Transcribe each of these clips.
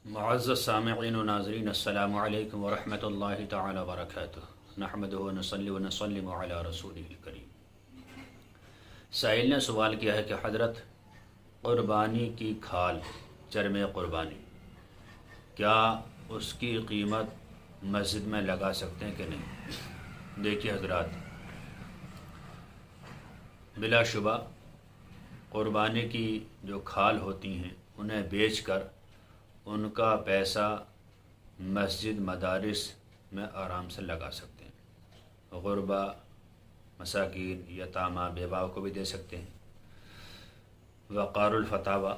معزز سامعین و ناظرین، السلام علیکم ورحمۃ اللہ تعالی وبرکاتہ۔ نحمدہ و نصلی و نسلم علی رسولہ الکریم۔ سائل نے سوال کیا ہے کہ حضرت، قربانی کی کھال، چرم قربانی، کیا اس کی قیمت مسجد میں لگا سکتے ہیں کہ نہیں؟ دیکھیے حضرات، بلا شبہ قربانی کی جو کھال ہوتی ہیں انہیں بیچ کر ان کا پیسہ مسجد مدارس میں آرام سے لگا سکتے ہیں۔ غربا، مساکین، یتامہ، بیواؤں کو بھی دے سکتے ہیں۔ وقار الفتاوی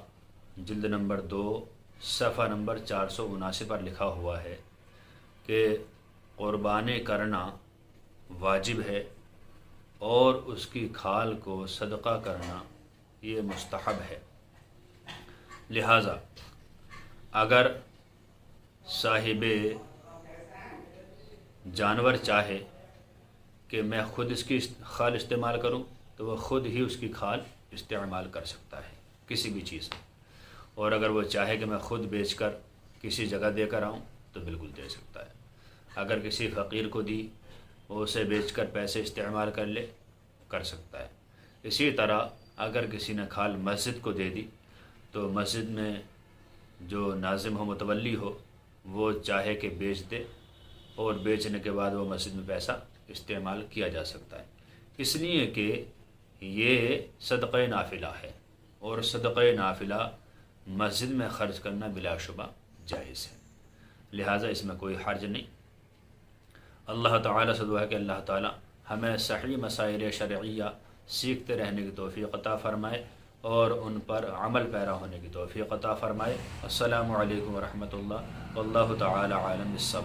جلد نمبر 2 صفحہ نمبر 479 پر لکھا ہوا ہے کہ قربانی کرنا واجب ہے اور اس کی کھال کو صدقہ کرنا یہ مستحب ہے۔ لہٰذا اگر صاحب جانور چاہے کہ میں خود اس کی کھال استعمال کروں تو وہ خود ہی اس کی کھال استعمال کر سکتا ہے کسی بھی چیز میں، اور اگر وہ چاہے کہ میں خود بیچ کر کسی جگہ دے کر آؤں تو بالکل دے سکتا ہے۔ اگر کسی فقیر کو دی وہ اسے بیچ کر پیسے استعمال کر سکتا ہے۔ اسی طرح اگر کسی نے کھال مسجد کو دے دی تو مسجد میں جو ناظم ہو، متولی ہو، وہ چاہے کہ بیچ دے اور بیچنے کے بعد وہ مسجد میں پیسہ استعمال کیا جا سکتا ہے، اس لیے کہ یہ صدقہ نافلہ ہے اور صدقہ نافلہ مسجد میں خرچ کرنا بلا شبہ جائز ہے، لہٰذا اس میں کوئی حرج نہیں۔ اللہ تعالیٰ سے دعا ہے کہ اللہ تعالیٰ ہمیں صحیح مسائل شرعیہ سیکھتے رہنے کی توفیق عطا فرمائے اور ان پر عمل پیرا ہونے کی توفیق عطا فرمائے۔ السلام علیکم ورحمۃ اللہ، واللہ تعالی عالم بالصواب۔